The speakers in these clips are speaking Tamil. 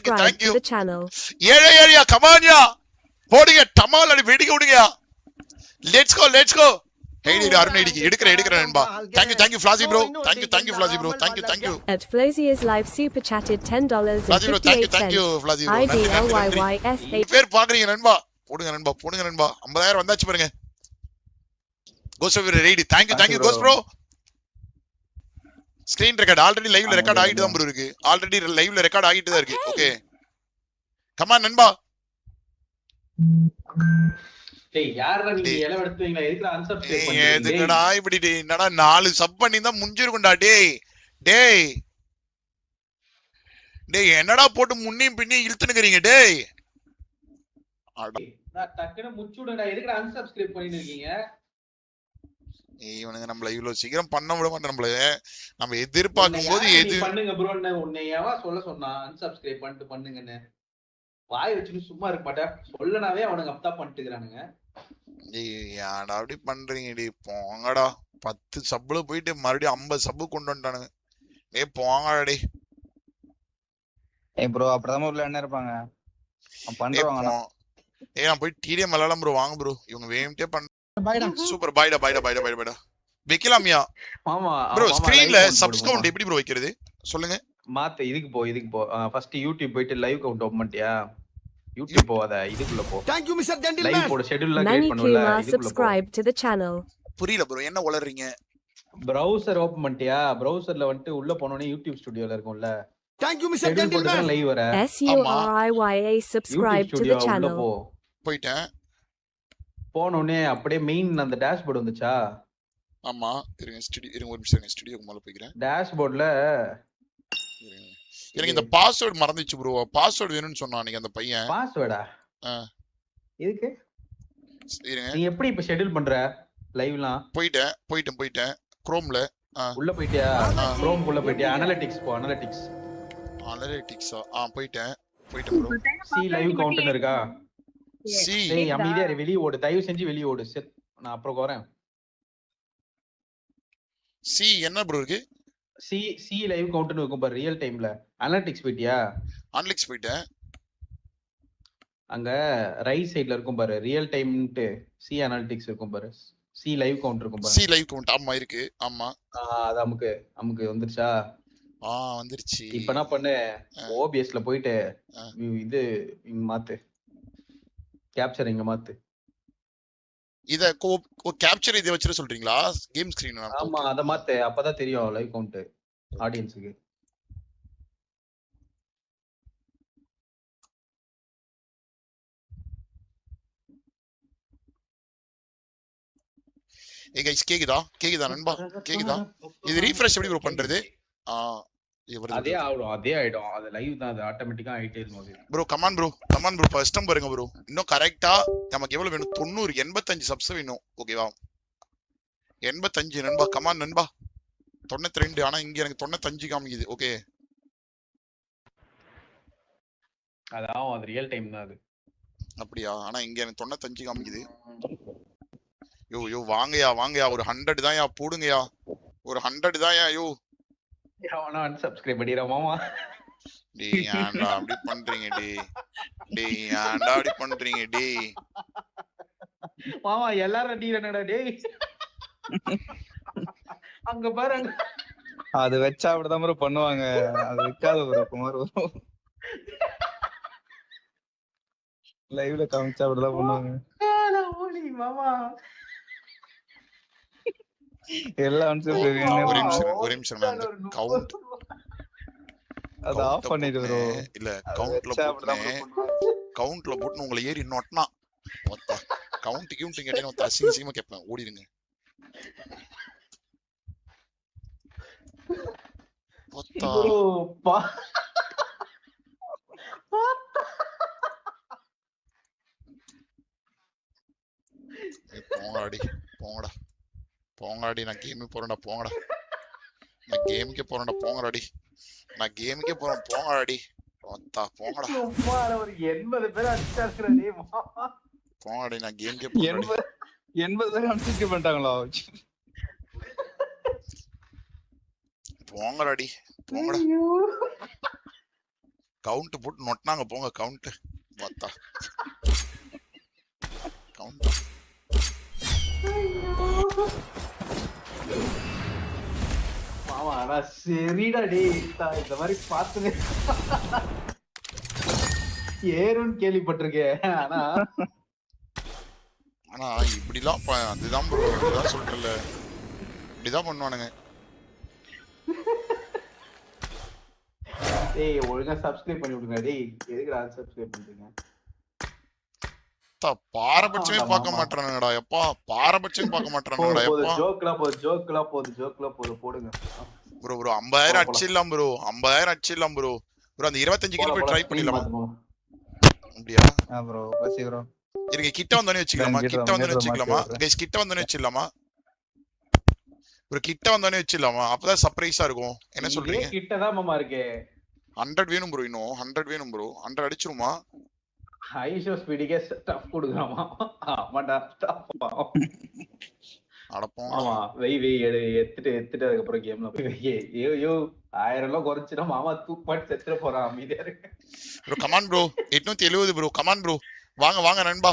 Thank you. To the channel. ஏழையா கமான்யா போடுங்க டமால் அடி வெடிக்க விடுங்க. Let's go. ஹேடி அருண் ஐடிக்கு எடுக்கறேன் நண்பா. Thank you Flazy bro. Thank you Flazy bro. Thank you. At Flazy is live super chatted Flazy bro, thank you Flazy bro. IDLYYS8 பேர் பாக்குறீங்க நண்பா. போடுங்க நண்பா. 50000 வந்தாச்சு பாருங்க. Ghost off ready. Thank you ghost bro. Screen record already லைவ்ல ரெக்கார்ட் ஆகிட்டு தான் ப்ரோ இருக்கு. ஆல்ரெடி லைவ்ல ரெக்கார்ட் ஆகிட்டு தான் இருக்கு. ஓகே கம் ஆன் நண்பா. டேய் யாரடா நீங்க இலை எடுத்துவீங்களா? எதுக்கு அன்சப்ஸ்கிரைப் பண்றீங்க? எதுக்குடா இப்படி டேய்? என்னடா 4 சப் பண்ணி தான் முடிஞ்சிருக்கும்டா டேய் என்னடா போட்டு முன்னியும் பின்னியும் இழுத்துனுக்குறீங்க டேய். நான் டக்குனு முச்சுடடா. எதுக்கு அன்சப்ஸ்கிரைப் பண்ணிட்டு இருக்கீங்க? இவனுங்க நம்மள இவ்வளவு சீக்கிரம் பண்ண விட மாட்டேன். நம்ம எதிர்பார்க்கும் போது எது பண்ணுங்க ப்ரோ. உன்னை ஏவா சொல்ல சொன்னா அன்சப்ஸ்கிரைப் பண்ணிட்டு பண்ணுங்கன்னு? வாய் வச்சுட்டு சும்மா இருக்க மாட்டேன். சொல்லனாவே அவனுங்க அப்பா பண்ணிட்டுக்கிறானுங்க. ஏன்டா அப்படி பண்றீங்க டி? போங்கடா. 10 சப்புல போயிட்டு மறுபடியும் 50 சப்பு கொண்டு வந்துட்டானுங்க. போங்கடா டே. ப்ரோ அப்படிதான் உள்ள என்ன இருப்பாங்க பண்றவங்க. நான் போய் டிடிஎம் விளையாடலாம் ப்ரோ. வாங்க ப்ரோ. இவங்க வேணும்ட்டே பண்ண சூப்பர். பாய்டா. வைக்கலாமியா? ஆமா ப்ரோ ஸ்கிரீன்ல சப்ஸ் கவுண்ட் எப்படி ப்ரோ வைக்கிறது சொல்லுங்க. மாத்த இதுக்கு போ. ஃபர்ஸ்ட் யூடியூப் போயிட்டு லைவ் கவுண்ட் ஓபன் பண்ணிட்டியா? யூடியூப் போவாத, இதுக்குள்ள போ. Thank you Mr. Gentleman. Live போட ஷெட்யூல்ல கிரியேட் பண்ணுவல, இதுக்குள்ள போ. subscribe to the channel. புரியல ப்ரோ என்ன உளறீங்க? பிரவுசர் ஓபன் பண்ணிட்டியா? பிரவுசர்ல வந்து உள்ள போனோனே யூடியூப் ஸ்டுடியோல இருக்கும்ல. Thank you Mr. Gentleman. Live வர SURIYA subscribe to the channel. போய்ட்டேன். போனோனே அப்படியே மெயின் அந்த டேஷ்போர்ட் வந்துச்சா? ஆமா இருங்க ஒரு நிமிஷம் ஸ்டுடியோக்கு மேல போய்க்கிறேன். டேஷ்போர்ட்ல எனக்கு இந்த பாஸ்வேர்ட் மறந்துச்சு ப்ரோ. பாஸ்வேர்ட் வேணும்னு சொன்னா நீங்க அந்த பையன். பாஸ்வேர்டா? எதுக்கு? இருங்க. நீ எப்படி இப்ப ஷெட்யூல் பண்ற லைவ்லாம்? போய்ட்டேன் குரோம்ல. உள்ள போய்ட்டியா? குரோம் குள்ள போய்ட்டியா? அனலிட்டிக்ஸ் போ. அனலிட்டிக்ஸா? போய்ட்டேன் ப்ரோ. சி லைவ் கவுண்டர் இருக்கா? சி டேய் அமைதியா வெளிய ஓடு. தயவு செஞ்சு வெளிய ஓடு. நான் அப்புறம் வரேன். சி என்ன ப்ரோ இருக்கு? சி லைவ் கவுண்டர் இருக்கும் பாரு ரியல் டைம்ல. அனலிட்டிக்ஸ் போய்ட்டியா? அனலிட்டிக்ஸ் போய்ட்டேன். அங்க ரைட் சைடுல இருக்கும் பாரு ரியல் டைம்னு சி அனலிட்டிக்ஸ் இருக்கும் பாரு. சி லைவ் கவுண்டர் இருக்கும் பாரு. சி லைவ் கவுண்ட் ஆமா இருக்கு. ஆமா அது நமக்கு வந்துருச்சா? வந்துருச்சு. இப்போ என்ன பண்ணு, ஓபிஎஸ்ல போயிட்டு இது மாத்து, கேப்சர் இங்க மாத்து. இத கேப்சர் இத வச்சிர சொல்றீங்களா? Game screen? ஆமா அத மாத்து. அப்பதான் தெரியும் லைவ் கவுண்ட் ஆடியன்ஸ்க்கு. கைஸ் கேக்குதா நண்பா? கேக்குதா? இது ரீஃப்ரெஷ் எப்படி ப்ரோ பண்றது? அதே ஆயிடும். அது லைவ் தான், அது ஆட்டோமேட்டிக்கா ஆயிட்டே இருக்கும் bro. Come on bro first time பாருங்க ப்ரோ. இன்னும் கரெக்ட்டா நமக்கு எவ்வளவு வேணும்? 90 85 சப்ஸ் வேணும். ஓகேவா? 85 நண்பா. கமான் நண்பா. 92. ஆனா இங்க எனக்கு 95 காமிக்குது. ஓகே அதான் அது ரியல் டைம் தான் அது. அப்படியா? ஆனா இங்க எனக்கு 95 காமிக்குது. யோ வாங்கயா ஒரு 100 தான் யா போடுங்கயா. ஒரு 100 தான் யா. யோ அவனா அன்சப்ஸ்கிரைப் பண்ணிரா மாமா. டேய் ஏன்டா அப்படி பண்றீங்க டேய்? மாமா எல்லாரும் டீ என்னடா டேய்? அங்க பாருங்க. அது வெச்சா அப்படிதான் ப்ரோ பண்ணுவாங்க. அது வைக்காத ப்ரோ குமார் ப்ரோ. லைவ்ல காமிச்சா அப்படிதான் பண்ணுவாங்க. ஓலி மாமா எல்லாம் ஒரு நிமிஷம் கவுண்ட் அத ஆஃப் பண்ணிடு ப்ரோ. இல்ல கவுண்ட்ல போட்டு உங்களை ஏறி நோட்னா மொத்த கவுண்ட் கேட்டேன். அசிங்கமா கேட்பேன். ஓடிடுங்க. போங்கடாடி. நான் கேமுக்கு போறேன்டா. போங்கடா. நான் கேமுக்கே போறேன். போங்கடாடி. போங்கடா. ஒரு 80 பேர் அடிச்சாக்குறானே மாமா. போங்கடாடி. நான் கேமுக்கே போறேன். 80 பேர் அன்சப்ஸ்கிரைப் பண்ணிட்டாங்களா? போங்கடாடி. போங்கடா. கவுண்ட் போட்டு நொட்டினாங்க போங்க கவுண்ட் பார்த்தா கவுண்ட் மாமா ஆனா சரிடா டேய் இந்த மாதிரி பாத்துங்க ஏறுன்னு கேள்விப்பட்டிருக்கேன் ஆனா ஆனா இப்படிலாம் அதுதான் ப்ரோ அதுதான் சொல்றல இப்படிதான் பண்ணுவானுங்க. டேய் ஒழுங்கா சப்ஸ்கிரைப் பண்ணி விடுங்க டேய் எதுக்குடா சப்ஸ்கிரைப் பண்றீங்க பாரபட்சமே பார்க்க மாட்டானுங்கடா எப்பா பாரபட்சமே பார்க்க மாட்டானுங்கடா எப்பா. ஜோக்லாம் போது போடுங்க ப்ரோ 50,000 அடிச்சிடலாம் ப்ரோ 50,000 அடிச்சிடலாம் ப்ரோ அந்த 25 கிலோ போய் ட்ரை பண்ணிடலாமா அப்படியா ப்ரோ பசி ப்ரோ இருங்க கிட்ட வந்தோனே வச்சுக்கலாமா கைஸ் கிட்ட வந்தோனே வச்சிடலாமா ஒரு கிட்ட வந்தோனே வச்சிடலாமா அப்பதான் சர்ப்ரைஸா இருக்கும். என்ன சொல்றீங்க? கிட்ட தான் மாமா இருக்கு 100 வேணும் ப்ரோ இன்னும் 100 வேணும் ப்ரோ 100 அடிச்சிருமா? ஐஷோ ஸ்பீடிக்கே ஸ்டஃப் கொடுக்குறாமா ஆமாடா ஸ்டஃப் அடப்போம் ஆமா வெய் எடுத்துட்டு அதுக்கப்புறம் கேம்ல போய் ஐயோ 1000 எல்லாம் குறைச்சிடும் மாமா தூப்பாட்டு செத்துற போறான் அமைதியா இருக்கு bro come on bro 870 bro come on bro வாங்க நண்பா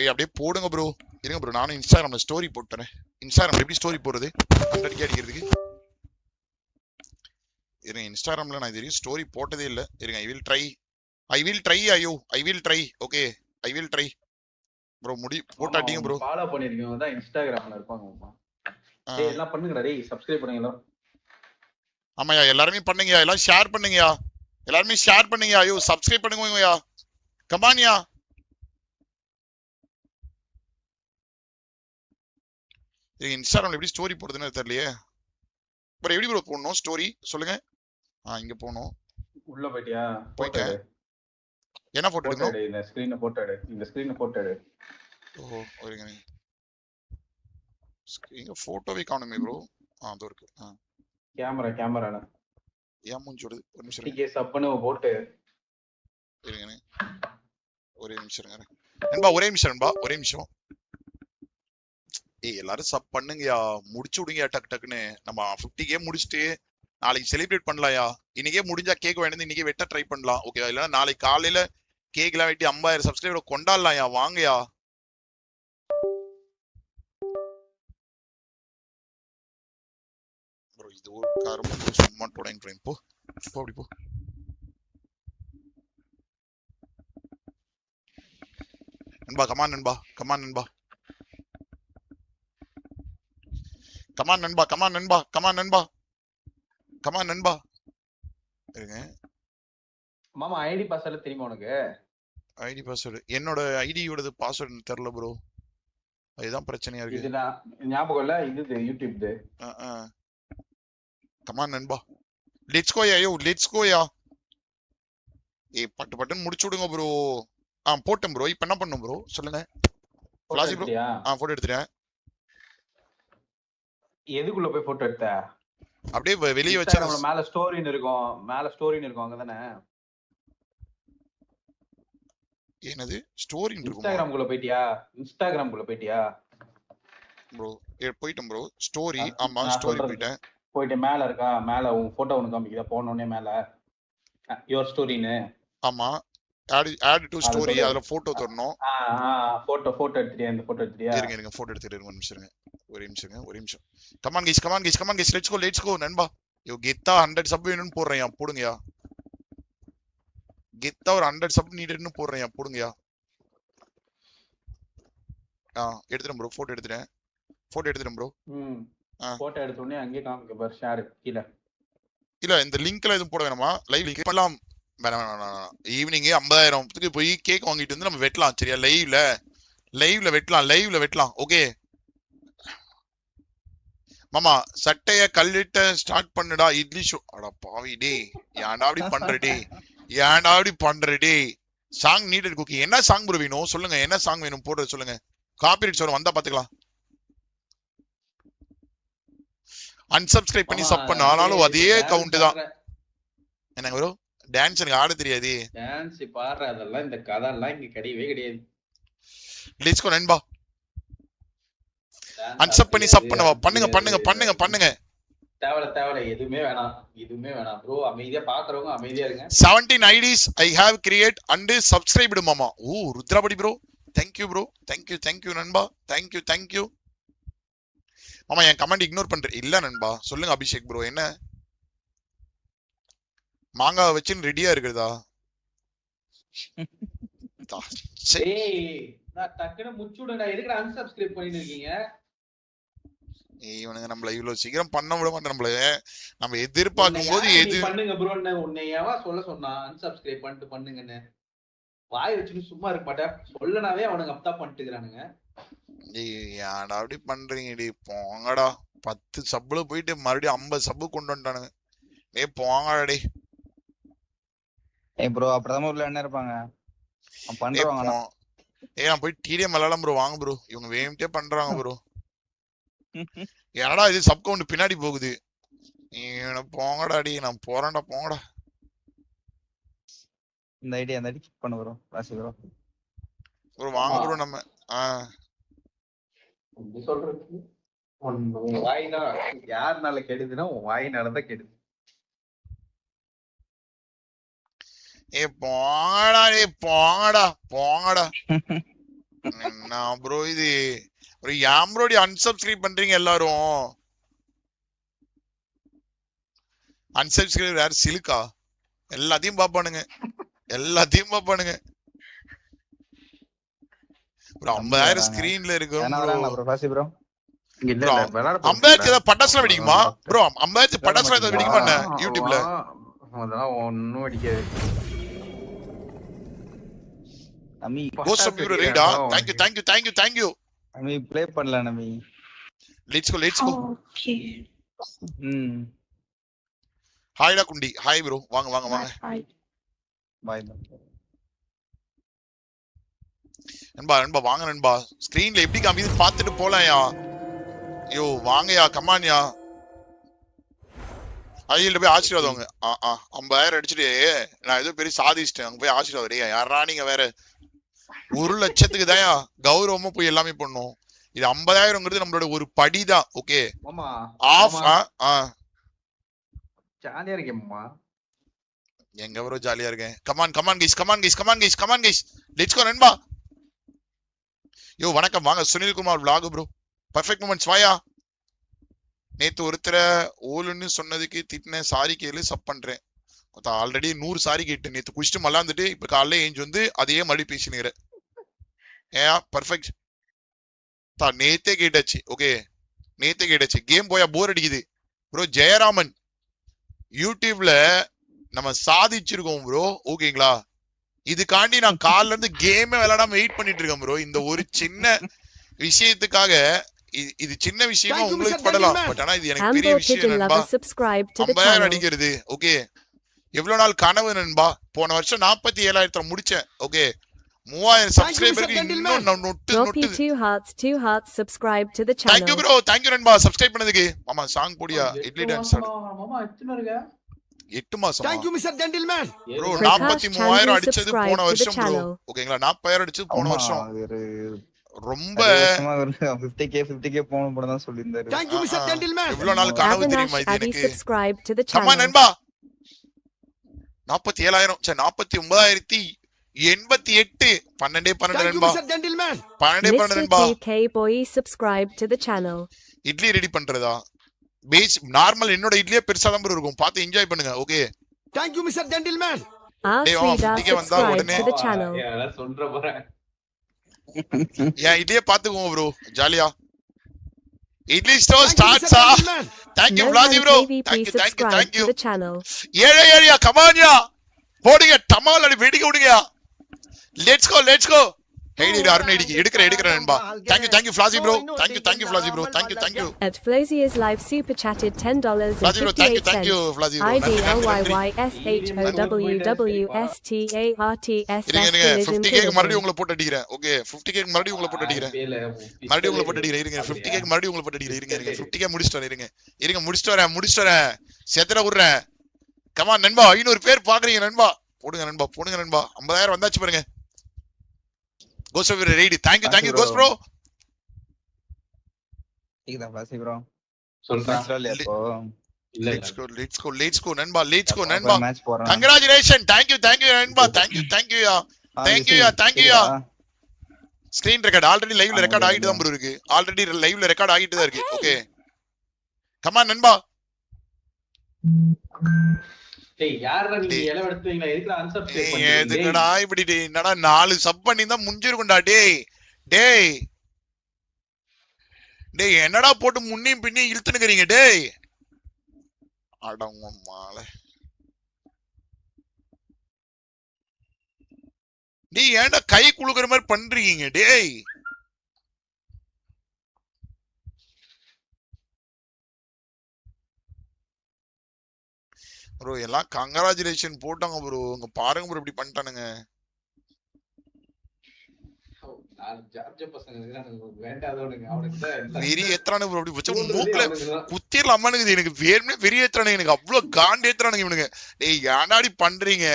அப்படியே போடுங்க ப்ரோ. இருங்க ப்ரோ நானும் இன்ஸ்டாகிராம்ல ஸ்டோரி போட்டுறேன். இன்ஸ்டாகிராம்ல எப்படி ஸ்டோரி போடுறது 100 அடிக்கிறதுக்கு? இருங்க இன்ஸ்டாகிராம்ல நான் இது ஸ்டோரி போட்டதே இல்ல. இருங்க I will try okay I will try bro முடி போட்டாட்டீங்க ப்ரோ. ஃபாலோ பண்ணிருக்கீங்க தான் இன்ஸ்டாகிராம்ல இருப்பாங்க மாமா. டேய் எல்லாம் பண்ணுங்கடா டேய் சப்ஸ்கிரைப் பண்ணுங்க எல்லாம். ஆமாயா எல்லாரும் பண்ணுங்கயா எல்லாம் ஷேர் பண்ணுங்கயா எல்லாரும் ஷேர் பண்ணுங்கயா ஐயோ சப்ஸ்கிரைப் பண்ணுங்கயா கமான்யா. இன்ஸ்டாகிராம்ல எப்படி ஸ்டோரி போடுறதுன்னு தெரியலையே ப்ரோ. எப்படி ப்ரோ போடணும் ஸ்டோரி சொல்லுங்க. இங்க போகணும் உள்ள போயிட்டியா? போயிட்டேன். என்ன போட்டோ எடுக்கணும்? இந்த ஸ்கிரீனை போட்டோ எடு. ஓஹோ ஒருங்க ஸ்கிரீன் போட்டோவே காணுமே ப்ரோ. அது இருக்கு. கேமரா ஏன் மூஞ்சோடு ஒரு நிமிஷம் டிகே சப்னு போட்டு இருங்க ஒரே நிமிஷம் இருங்க நண்பா ஒரே நிமிஷம் எல்லாரும் சப் பண்ணுங்கயா முடிச்சு விடுங்கயா டக்குன்னு நம்ம 50K முடிச்சுட்டு நாளைக்கு செலிப்ரேட் பண்ணலாம்யா. இன்னைக்கே முடிஞ்சா கேக் வேணும் இன்னைக்கே வெட்ட ட்ரை பண்ணலாம் ஓகேவா? இல்லைன்னா நாளைக்கு காலையில கேக் எல்லாம் வெட்டி 50,000 சப்ஸ்கிரைபர் கொண்டாடலாம்யா வாங்கயா. ப்ரோ இது ஒரு காரணம் சும்மா தொடங்கி போ அப்படி போ. நண்பா கமான் நண்பா இருங்க. மாமா ஐடி பாஸ்வேர்ட் தெரியுமா உனக்கு? ஐடி பாஸ்வேர்டு என்னோட ஐடியோட பாஸ்வேர்டு தெரியல ப்ரோ. அதுதான் பிரச்சனையா இருக்கு. இது ஞாபகம் இல்ல இது யூடியூப் கமான் நண்பா லெட்ஸ் கோயா பட்டுன்னு முடிச்சு விடுங்க ப்ரோ. போட்டேன் ப்ரோ. இப்போ என்ன பண்ணும் ப்ரோ சொல்லுங்க. ஃபிளாஷ் ப்ரோ போட்டோ எடுத்துட்டேன். எதுக்குள்ள போய் போட்டோ எடுத்த? அப்படியே வெளிய வச்சா மேல ஸ்டோரின்னு இருக்கும் அங்கதானே. என்னது ஸ்டோரி இருக்கும்? இன்ஸ்டாகிராம்குள்ள போயிட்டியா ப்ரோ? போய்ட்டேன் ப்ரோ. ஸ்டோரி ஆமா ஸ்டோரி போயிட்டு மேல இருக்கா மேல உன் போட்டோ ஒன்னு காமிக்குதா போனோனே மேல யுவர் ஸ்டோரின்னு. ஆமா ஆட் டு ஸ்டோரி அதுல போட்டோ தரணும். போட்டோ எடுத்துட்டியா? இந்த போட்டோ எடுத்துட்டியா? இருங்க போட்டோ எடுத்துட்டு ஒரு நிமிஷம் கமான் கைஸ் லெட்ஸ் கோ நண்பா. யோ கெத்தா 100 சப் வேணும்னு போடுறேன்யா போடுங்கயா. கெத்தா ஒரு 100 சப் நீடட்னு போடுறேன்யா போடுங்கயா. எடுத்துறேன் ப்ரோ. போட்டோ எடுத்துறேன் ப்ரோ. போட்டோ எடுத்த உடனே அங்கேயே காமிக்க பாரு ஷேர் கீழ. இல்ல இந்த லிங்க்ல எதுவும் போட வேணாமா? லைவ் லிங்க் பண்ணலாம். ஈவினிங் 50,000 போய் கேக் வாங்கிட்டு வந்து நம்ம வெட்டலாம் சரியா? லைவ்ல வெட்டலாம் ஓகே மாமா. சட்டைய கல்லிட்ட ஸ்டார்ட் பண்ணுடா இட்லி ஷோ. அட பாவி டே ஏன்டா அப்படி பண்றடே. Song needed cookie. என்ன சாங் ப்ரோ வேணும் சொல்லுங்க. என்ன சாங் வேணும் போடுறது சொல்லுங்க. காப்பிரைட் சொல்ல வந்தா பாத்துக்கலாம். அன்சப்ஸ்கிரைப் பண்ணி சப் பண்ண ஆனாலும் அதே கவுண்ட் தான். என்ன ப்ரோ டான்ஸ் எனக்கு ஆட தெரியாது. டான்ஸ் பாடுற அதெல்லாம் இந்த கதெல்லாம் இங்க கிடையவே. லெட்ஸ் கோ நண்பா. அன்சப் பண்ணி சப் பண்ணுங்க. தேவையில்ல எதுவுமே வேணாம் ப்ரோ. அமைதியா பாக்குறவங்க அமைதியா இருங்க. 17 IDs I have create and subscribed மாமா. ஓ ருத்ராபடி bro, thank you bro, thank you நண்பா, thank you மாமா. என் கமெண்ட் இக்னோர் பண்றேன் இல்ல நண்பா. சொல்லுங்க அபிஷேக் ப்ரோ, என்ன மாங்காய் வச்சுன்னு ரெடியா இருக்குதா? நான் டக்குனு முச்சுடா. எதுக்கு அன்சப்ஸ்கிரைப் பண்ணிட்டு இருக்கீங்க? இவனுங்க நம்மள இவ்வளவு சீக்கிரம் பண்ண விட மாட்டேன். நம்ம எதிர்பார்க்கும் போது எது பண்ணுங்க ப்ரோ. உன்னை ஏவா சொல்ல சொன்னா அன்சப்ஸ்கிரைப் பண்ணுங்கன்னு? வாய் வச்சுட்டு சும்மா இருக்க மாட்டேன். சொல்லனாவே அவனுங்க அப்பதான் பண்ணிட்டுக்கிறானுங்க. ஏன்டா அப்படி பண்றீங்கடி? போங்கடா. 10 சப்புல போயிட்டு மறுபடியும் 50 சப்பு கொண்டு வந்துட்டானுங்க. போங்கடாடி. ப்ரோ அப்படிதான் உள்ள என்ன இருப்பாங்க பண்றவங்க. நான் போய் டிடிஎம் விளையாடலாம் ப்ரோ. வாங்க ப்ரோ. இவங்க வேணும்ட்டே பண்றாங்க ப்ரோ. ஏடா இது சப் கவுண்ட் பின்னாடி போகுது. போங்கடாடி. நான் போறேன்டா, போங்கடா. இந்த ஐடியா அந்த ஐடி கிளிக் பண்ண ப்ரோ. ராசி ப்ரோ ப்ரோ வாங்க ப்ரோ. நம்ம சொல்றது வாய்னா யாருனால கெடுதுன்னா வாயினாலதான் கெடுது. போங்கடா. என்ன ப்ரோ இது? ஒரு ஏன் ப்ரோ அன்சப்ஸ்கிரைப் பண்றீங்க எல்லாரும்? அன்சப்ஸ்கிரைப் யார் சிலுக்கா? எல்லாத்தையும் பாப்பானுங்க. ஒரு 50,000 ஸ்கிரீன்ல இருக்கு ப்ரோ. 50,000 பட்டாசுலாம் வெடிக்குமா ப்ரோ? 50,000 பட்டாசுலாம் ஏதாவது வெடிக்குமா என்ன யூடியூப்ல? அதெல்லாம் ஒண்ணும் அடிக்காது. நமி கோஸ்ட் ஆஃப் ப்ரோ ரீடா. thank you நமி ப்ளே பண்ணல நமி. let's go. ஓகே. ஹாய்டா குண்டி. Hi bro. வாங்க. பாய் நண்பா வாங்க நண்பா. ஸ்கிரீன்ல எப்படி காமிக்குது பாத்துட்டு போலாம்யா. ஐயோ வாங்கயா, கமான்யா. ஐயில போய் ஆசீர்வாதம் வாங்க. 50,000 அடிச்சுட்டு நான் ஏதோ பெரிய சாதிச்சிட்டேன். அங்க போய் ஆசீர்வாதம். யாரா நீங்க வேற 1 லட்சத்துக்கு தான்யா கௌரவமா போய் எல்லாமே பண்ணும். இது 50,000ங்கிறது நம்மளோட ஒரு படிதான். Okay off. ஜாலியா இருக்கேம்மா. எங்க ப்ரோ ஜாலியா இருக்கேன். Come on guys. லெட்ஸ் கோ நண்பா. யோ வணக்கம். வாங்க Sunil Kumar vlog bro. Perfect moments வாயா. நேத்து ஒருத்தர ஓலுன்னு சொன்னதுக்கு திட்டினேன். சாரி கேளு, சப் பண்றேன். ஆல்ரெடி 100 சாரி கேட்டு நேத்து குடிச்சிட்டு மல்லாந்துட்டு இப்ப காலைல ஏஞ்சி வந்து அதையே மறுபடி பேசினுங்கிற. பர்ஃபெக்ட். நேத்தே கேட்டாச்சு. ஓகே நேத்தே கேட்டாச்சு. கேம் போயா போர் அடிக்குது ப்ரோ. ஜெயராமன் யூடியூப்ல நம்ம சாதிச்சிருக்கோம் ப்ரோ. ஓகேங்களா? இதுக்காண்டி நான் காலைல இருந்து கேமே விளையாடாம வெயிட் பண்ணிட்டு இருக்கேன் ப்ரோ. இந்த ஒரு சின்ன விஷயத்துக்காக. இது சின்ன விஷயமா உங்களுக்கு படலாம். பட் ஆனா இது எனக்கு பெரிய விஷயம் நண்பா. 50,000 அடிக்கிறது. ஓகே எவ்வளவு நாள் கனவு நண்பா. போன வருஷம் 47,000 முடிச்சேன். ஓகே 3000 சப்ஸ்கிரைபருக்கு இன்னும் நொட்டு. Thank you bro. Thank you நண்பா சப்ஸ்கிரைப் பண்ணதுக்கு. மாமா சாங் போடியா. இட்லி டான்ஸ் ஆடு. மாமா எத்தனை இருக்க? 8 மாசம். Thank you Mr. Gentleman. Bro 43,000 அடிச்சது போன வருஷம் ப்ரோ. ஓகேங்களா? 40,000 அடிச்சது போன வருஷம். ரொம்ப 50k போன படம் தான் சொல்லிருந்தாரு. Thank you Mr. Gentleman. எவ்வளவு நாள் கனவு தெரியுமா இது எனக்கு. கமா நண்பா. 47,000 சே 49,088 12 நண்பா. 12 நண்பா. இட்லி ரெடி பண்றதா? பேஸ் நார்மல் என்னோட இட்லியே பெருசா தான் இருக்கும். பார்த்து என்ஜாய் பண்ணுங்க. Okay Thank you Mr. Gentleman. வந்தா உடனே சொல்ற போறேன். ஏன் இட்லியே பாத்துக்கோங்க ப்ரோ ஜாலியா. இட்லி ஸ்டோர் ஸ்டார்ட்ஸா. Thank you Vladi bro. Thank you. ஏழையா கமான்யா. போடுங்க டமால் அடி வெடிக்க விடுங்க. Let's go. Hey அருணேடிக்கு எடுக்கற நண்பா. Thank you Flazy bro. Thank you Flazy bro. Thank you. At Flazier's live super chatted $10 Flazy bro, thank you Flazy bro. IDLYYSHOWWSTARTS. இருங்க 50k மறுபடியும் உங்களை போட்டு அடிக்கிறேன். ஓகே 50k மறுபடியும் உங்களை போட்டு அடிக்கிறேன். இருங்க 50k மறுபடியும் உங்களை போட்டு அடிக்கிறேன். இருங்க 50k முடிச்சிட்டு வரேன். செத்தற விடுறேன். கமான் நண்பா 500 பேர் பாக்குறீங்க நண்பா. போடுங்க நண்பா 50,000 வந்தாச்சு பாருங்க. Ghost of ready. Thank you Ghost bro. இதா வாசி bro. சொல்றேன். சொல்லலையா இப்போ? இல்ல let's go நண்பா நண்பா மேட்ச் போறேன். கங்க்ராச்சுலேஷன் thank you நண்பா thank you yeah thank you yeah screen record already லைவ்ல ரெக்கார்ட் ஆகிட்டு தான் ப்ரோ இருக்கு ஆல்ரெடி லைவ்ல ரெக்கார்ட் ஆகிட்டு தான் இருக்கு ஓகே கமான் நண்பா டேய் யாரா நீங்க எல எடுத்துவீங்களா எதுக்கு அன்சப்ஸ்கிரைப் நீ பண்ணீங்க எதுக்குடா இப்படி டேய் என்னடா 4 சப் பண்ணி தான் முடிஞ்சிருக்கும்டா டேய் என்னடா போட்டு முன்னியும் பின்னியும் இழுத்துனுக்கிறீங்க டேய் அடங்கம்மால டேய் ஏன்டா கை குலுக்குற மாதிரி பண்றீங்க டேய் ப்ரோ எல்லாம் கங்க்ராச்சுலேஷன் போட்டாங்க ப்ரோ இங்க பாருங்க ப்ரோ இப்படி பண்ணிட்டானுங்க ஜார்ஜ் பசங்க இருக்கானுங்க வேண்டாதவனுங்க அவனுக்கு வெறி ஏத்துறானுங்க ப்ரோ அப்படி வச்ச மூக்குல குத்திரல அம்மானுங்க எனக்கு வேணுமே வெறி ஏத்துறானுங்க எனக்கு அவ்வளவு காண்டு ஏத்துறானுங்க இவனுங்க டேய் ஏன்டாடி பண்றீங்க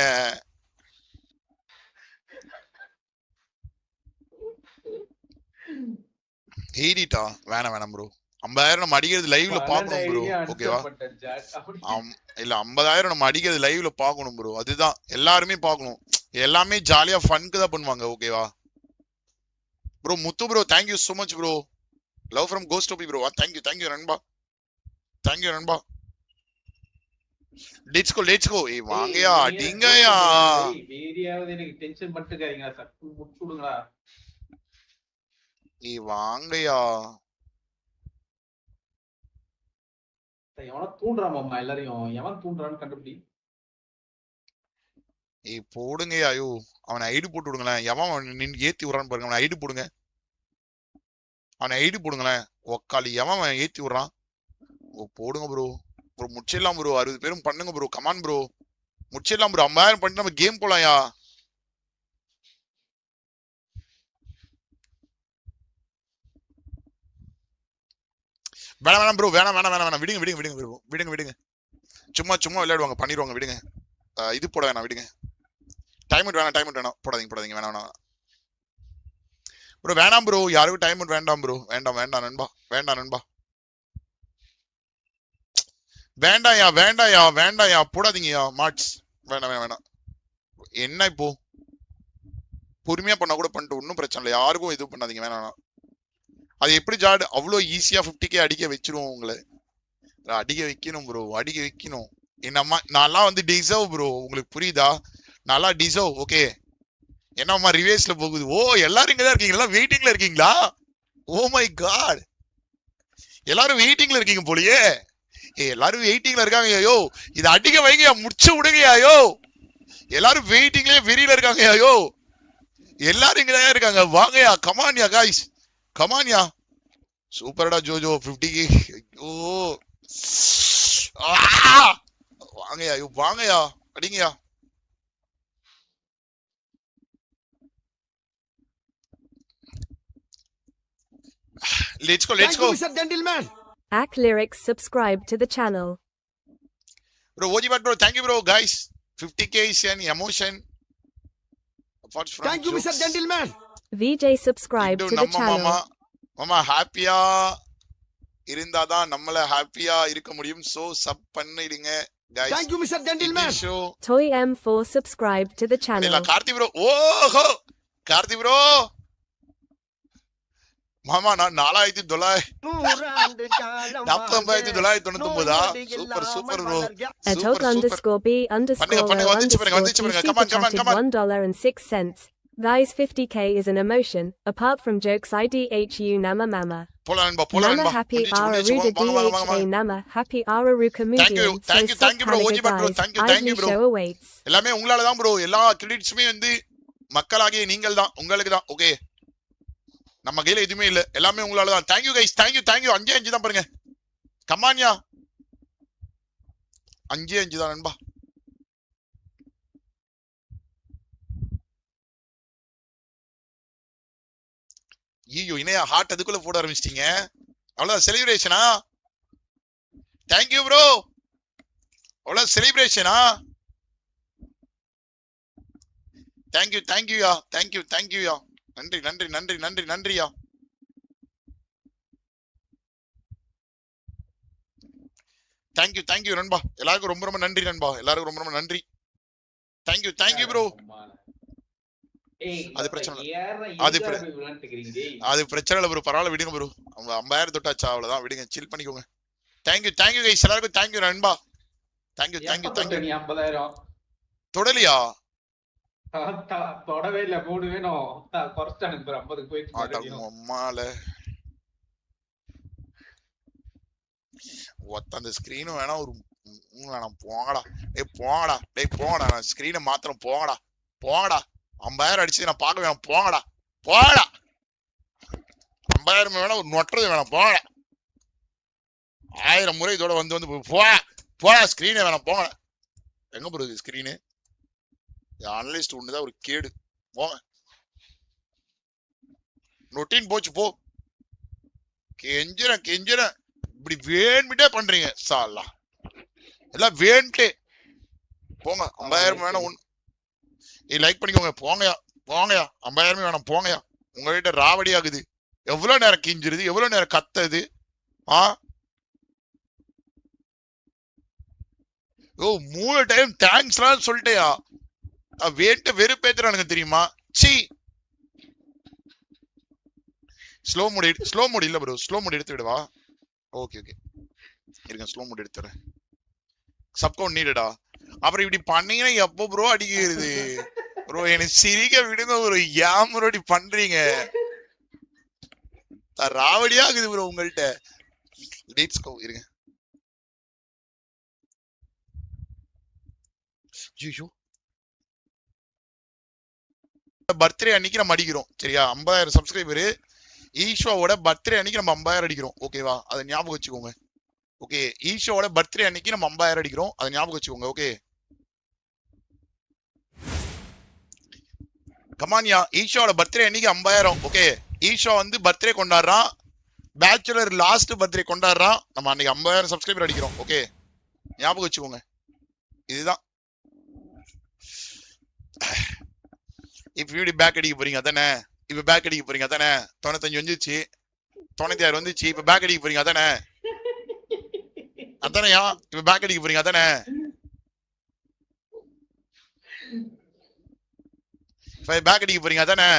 ஹேடிட்டா வேணாம் ப்ரோ 50,000 நம்ம அடிக்கிறது லைவ்ல பாக்கணும் ப்ரோ ஓகேவா இல்ல 50,000 நம்ம அடிக்கிறது லைவ்ல பாக்கணும் ப்ரோ அதுதான் எல்லாருமே பாக்கணும் எல்லாமே ஜாலியா ஃபன்க்கு தான் பண்ணுவாங்க ஓகேவா bro Muthu bro thank you so much bro love from ghost OP bro thank you நண்பா லெட்ஸ் கோ ஏய் வாங்கயா அடிங்கயா வேறியாவது எனக்கு டென்ஷன் பண்ணிட்டுக்காதீங்க சக்கு முச்சுடுங்கடா ஏய் வாங்கயா எவனா தூண்டுறான் மாமா எல்லாரையும் எவன் தூண்டுறான்னு கண்டுபிடி ஏய் போடுங்கயா ஐயோ அவனை ஐடி போட்டு விடுங்களேன் எவன் நின்னு ஏத்தி விடுறான்னு பாருங்க அவனை ஐடி போடுங்களேன் ஒக்காளி எவன் ஏத்தி விடுறான் போடுங்க ப்ரோ முடிச்சிடலாம் ப்ரோ 60 பேரும் பண்ணுங்க ப்ரோ கமான் ப்ரோ முடிச்சிடலாம் ப்ரோ 50,000 பண்ணிட்டு நம்ம கேம் போலாம்யா வேணாம் ப்ரோ வேணாம் விடுங்க சும்மா விளையாடுவாங்க பண்ணிடுவாங்க விடுங்க இது போட வேணாம் விடுங்க டைம் வேணாம் போடாதீங்க வேணாம் ப்ரோ வேணாம் ப்ரோ யாருக்கும் டைம் வேண்டாம் ப்ரோ வேண்டாம் நண்பா வேண்டாம்யா போடாதீங்கயா மார்ட்ஸ் வேணாம் என்ன இப்போ பொறுமையா பண்ணா கூட பண்ணிட்டு ஒன்னும் பிரச்சனை இல்லை யாருக்கும் இது பண்ணாதீங்க வேணாம் அது எப்படி ஜாட் அவ்வளோ ஈஸியா 50K அடிக்க வச்சிருவோம் உங்களை அடிக்க வைக்கணும் ப்ரோ என்னம்மா நான்லாம் வந்து டிசர்வ் ப்ரோ உங்களுக்கு புரியுதா நல்லா டிசர்வ் ஓகே என்னம்மா ரிவேஸ்ல போகுது ஓ எல்லாரும் இங்கதான் இருக்கீங்களா வெயிட்டிங்ல இருக்கீங்களா ஓ மை காட் எல்லாரும் வெயிட்டிங்ல இருக்கீங்க போலயே எல்லாரும் வெயிட்டிங்ல இருக்காங்க ஐயோ இது அடிக்க வைங்க முடிச்சு விடுங்க ஐயோ எல்லாரும் வெயிட்டிங்லயே வெறியில இருக்காங்க ஐயோ எல்லாரும் இங்கதான் இருக்காங்க வாங்கயா கமான்யா காய்ஸ் கமான்யா சூப்பர்டா ஜோஜோ 50K ஐயோ வாங்கயா அடிங்கயா let's go Thank you, Mr. Gentleman. Ack Lyrics subscribe to the channel. bro Ojibat bro thank you bro guys 50K is an emotion apart from Thank you, Mr. jokes. Gentleman. VJ subscribe to the நம்ம channel. மாமா ஹாப்பியா இருந்தாதான் நம்மள ஹாப்பியா இருக்க முடியும் சோ சப் பண்ணிடுங்க guys Thank you, Mr. Gentleman. Show Toy M4 subscribe to the channel. இல்ல கார்த்தி ப்ரோ ஓஹோ கார்த்தி ப்ரோ மாமா நான் 4999 super bro $1.6 Guys, 50K is an emotion. Apart from jokes, IDHU Nama Mama. Nama happy Ara Ruda DHA Nama happy Ara Ruka Mudian. Thank you bro Ojibat bro thank you bro show awaits. எல்லாமே உங்களால தான் ப்ரோ எல்லா கிரெடிட்ஸுமே வந்து மக்களாகிய நீங்கள் தான் உங்களுக்கு தான் ஓகே நம்ம கையில எதுவுமே இல்ல எல்லாமே உங்களால தான் தேங்க்யூ கைஸ் தேங்க்யூ 5 தான் பாருங்க கமான்யா 5 தான் நண்பா ஐயோ இணையா ஹார்ட் அதுக்குள்ள போட ஆரம்பிச்சிட்டீங்க அவ்வளவுதான் செலிப்ரேஷனா தேங்க்யூ ப்ரோ அவ்வளவு செலிப்ரேஷனா தேங்க்யூயா தேங்க்யூயா நன்றியா தேங்க்யூ நண்பா. எல்லாருக்கும் ரொம்ப ரொம்ப நன்றி நண்பா. எல்லாருக்கும் ரொம்ப ரொம்ப நன்றி. Thank you bro. அது பிரச்சனை அது பிரச்சனை இல்ல ப்ரோ. பரவாயில்ல விடுங்க ப்ரோ. 50,000 தொட்டாச்சா அவ்வளவுதான். விடுங்க, சில் பண்ணிக்கோங்க. Thank you guys. எல்லாருக்கும் தேங்க்யூ நண்பா. தேங்க்யூ 50,000 தொடலியா? தொடவே இல்ல. 3 வேணும் குறைச்சிட்டானுங்க. 50 போயிடுச்சு. அம்மால ஒத்த அந்த ஸ்கிரீனும் வேணா ஒரு வேணாம். போங்கடா போங்கடா. நான் ஸ்கிரீனை மாத்திரம் போங்கடா 50,000 அடிச்சு நான் பார்க்க வேணாம். போங்கடா 50,000 வேணா ஒரு நொட்டுறது வேணாம். போங்கடா 1000 முறை இதோட வந்து போடா. ஸ்கிரீனே வேணாம். போங்க. எங்க போறது ஸ்கிரீனு? அனலிஸ்ட் ஒண்ணுதான் ஒரு கேடு. போங்க. நொட்டின் போச்சு போ. கெஞ்சுறேன் இப்படி வேணுமிட்டே பண்றீங்க சாலா. எல்லாம் வேணுட்டே போங்க. 50,000 வேணாம். லைக் பண்ணிக்கோங்க. போங்கயா 50,000 வேணாம். போங்கயா. உங்ககிட்ட ராவடி ஆகுது. எவ்வளவு நேரம் கிஞ்சிருது, எவ்வளவு நேரம் கத்துது. ஓ 3 டைம் தேங்க்ஸ்லாம் சொல்லிட்டேயா. வேட்டு வெறுப்பேத்துறானுங்க தெரியுமா? சி ஸ்லோ மோட் இல்ல ப்ரோ. ஸ்லோ மோட் எடுத்து விடுவா. ஓகே இருங்க, ஸ்லோ மோட் எடுத்துறேன். சப்கவுண்ட் நீடடா. அப்புறம் இப்படி பண்ணீங்கன்னா எப்போ ப்ரோ அடிக்கிறது ப்ரோ? எனக்கு சிரிக்க விடுங்க ப்ரோ. ஏன் ப்ரோ இப்படி பண்றீங்க? ராவடியா இருக்குது ப்ரோ உங்கள்கிட்ட. Let's go. இருங்க. பர்த்டே அன்னைக்கு நம்ம அடிக்கிறோம் சரியா? 50,000 சப்ஸ்கிரைபரு ஈஷோவோட பர்த்டே அன்னைக்கு நம்ம 50,000 அடிக்கிறோம். ஓகேவா? அதை ஞாபகம் வச்சுக்கோங்க. ஓகே, ஈஷோவோட பர்த்டே அன்னைக்கு நம்ம 50,000 அடிக்கிறோம். அதை ஞாபகம் வச்சுக்கோங்க. ஓகே கமான்யா. ஈஷோவோட பர்த்டே அன்னைக்கு 50,000. ஓகே, ஈஷோ வந்து பர்த்டே கொண்டாடுறான். பேச்சுலர் லாஸ்ட் பர்த்டே கொண்டாடுறான். நம்ம அன்னைக்கு 50,000 சப்ஸ்கிரைபர் அடிக்கிறோம். ஓகே, ஞாபகம் வச்சுக்கோங்க. இதுதான் இப்ப வீடு பேக் அடிக்க போறீங்க அதானே? இப்ப பேக் அடிக்க போறீங்க அதானே? 95 வந்துச்சு, 96 வந்துச்சு. இப்ப பேக் அடிக்க போறீங்க அதானே? அதானயா? இப்ப பேக் அடிக்க போறீங்க அதானே? பேக் அடிக்க போறீங்க அதானே?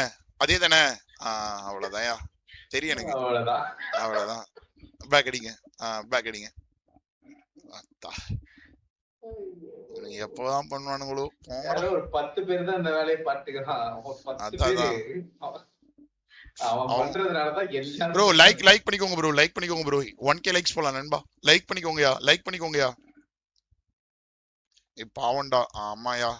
அதே தானே? அவ்வளவுதான்யா. தெரியும் எனக்கு. அவ்வளவுதான். பேக் அடிங்க. பேக் அடிங்க. எப்பதான் பண்ணுவானுங்களோ. ஒரு 10 பேர் தான் இந்த வேலையை பார்த்துக்கிறான். ப்ரோ லைக் பண்ணிக்கோங்க ப்ரோ. லைக் பண்ணிக்கோங்க ப்ரோ. 1K லைக்ஸ் போலாம் நண்பா. லைக் பண்ணிக்கோங்கயா. லைக் பண்ணிக்கோங்கயா. பாவண்டா. ஆமாயா,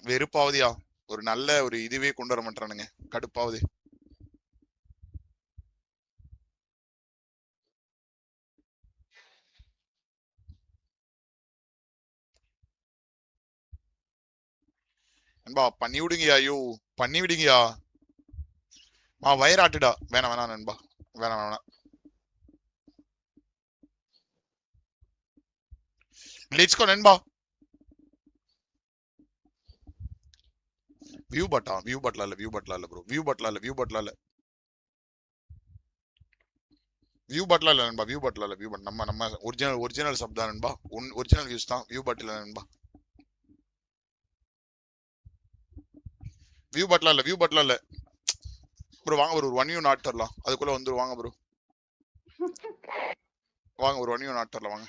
வெறுப்பாவதியா. ஒரு நல்ல ஒரு இதுவே கொண்டு வர மாட்டானுங்க. கடுப்பாவது. நண்பா பண்ணி விடுங்கயா. ஐயோ பண்ணி விடுங்கயா. வயிறாட்டுடா. வேணாம் நண்பா. வேணாம். லெட்ஸ் கோ நண்பா. வியூ பட்லா இல்ல ப்ரோ. வியூ பட்லா இல்ல நண்பா. வியூ பட் நம்ம ஒரிஜினல் சப் தான் நண்பா. ஒரிஜினல் வியூஸ் தான். வியூ பட் இல்ல நண்பா. வியூ பட்லா இல்ல ப்ரோ. வாங்க ப்ரோ, ஒரு 1U நாட் தரலாம். அதுக்குள்ள வந்து வாங்க ப்ரோ. வாங்க ஒரு 1U நாட் தரலாம். வாங்க.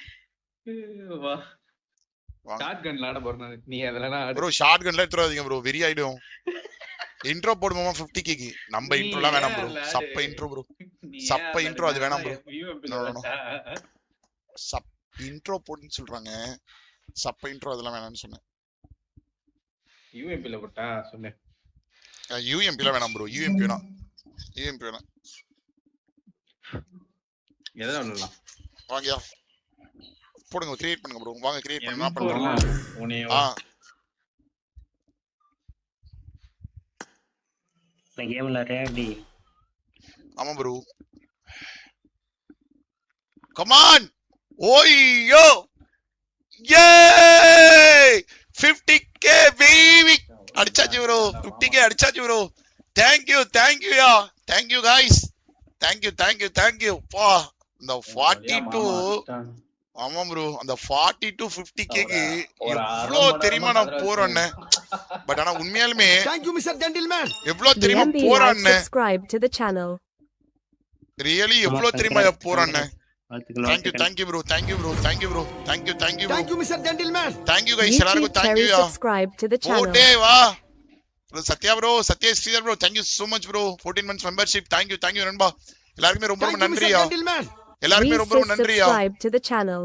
ஷாட்கன்ல ஆட போறேன். நீ அதெல்லாம் ப்ரோ ஷாட்கன்ல எடுத்துறாதீங்க ப்ரோ. வெரி ஆயிடும். இன்ட்ரோ போடுமா 50K? நம்ம இன்ட்ரோலாம் வேணாம் ப்ரோ. சப்ப இன்ட்ரோ ப்ரோ. சப்ப இன்ட்ரோ அது வேணாம் ப்ரோ. சப் இன்ட்ரோ போடுன்னு சொல்றாங்க. சப்ப இன்ட்ரோ அதெல்லாம் வேணாம்னு சொன்னேன். யூஎம்பில போட்டா சொன்னேன். யூஎம்பில வேணாம் ப்ரோ. யூஎம்பி வேணாம். எதனா பண்ணலாம். வாங்கயா போடுங்க. கிரியேட் பண்ணுங்க ப்ரோ. வாங்க கிரியேட் பண்ணுங்க. நான் பண்றேன். கேம்ல ரெடி. ஆமா ப்ரோ. Come on. ஓய்யோ யே 50K பேபி. அடிச்சாச்சு ப்ரோ. 50K அடிச்சாச்சு ப்ரோ. தேங்க்யூ யா. Thank you guys. தேங்க்யூ பா இந்த 42 ஆமா ப்ரோ அந்த 40 to 50 கேக்கு எவ்வளவு தெரியுமா நான் போறேன்னு பட் ஆனா உண்மையாலுமே Thank you, Mr. Gentleman. எவ்வளவு தெரியுமா DMB போறான்னு like subscribe to the channel. Really எவ்வளவு தெரியுமா போறான்னு வாழ்த்துக்கள் thank you bro thank you Thank you, Mr. Gentleman. Thank you guys YouTube எல்லாருக்கும் Cherry thank you subscribe to the channel. போட்டே வா Sathya bro Sathya Sridhar bro thank you so much bro 14 months membership thank you நண்பா எல்லாருக்குமே ரொம்ப Thank you, Mr. நன்றியா Gentleman. எல்லாருக்குமே Please ரொம்ப நன்றியா subscribe to the channel.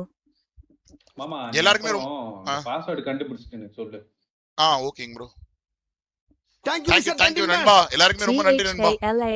மாமா எல்லாருக்குமே பாஸ்வேர்ட் கண்டுபிடிச்சிட்டு சொல்லு ஓகேங்க bro Thank you, Mr. Thank you Gentleman. நண்பா எல்லாருக்குமே ரொம்ப நன்றி நண்பா THALA_.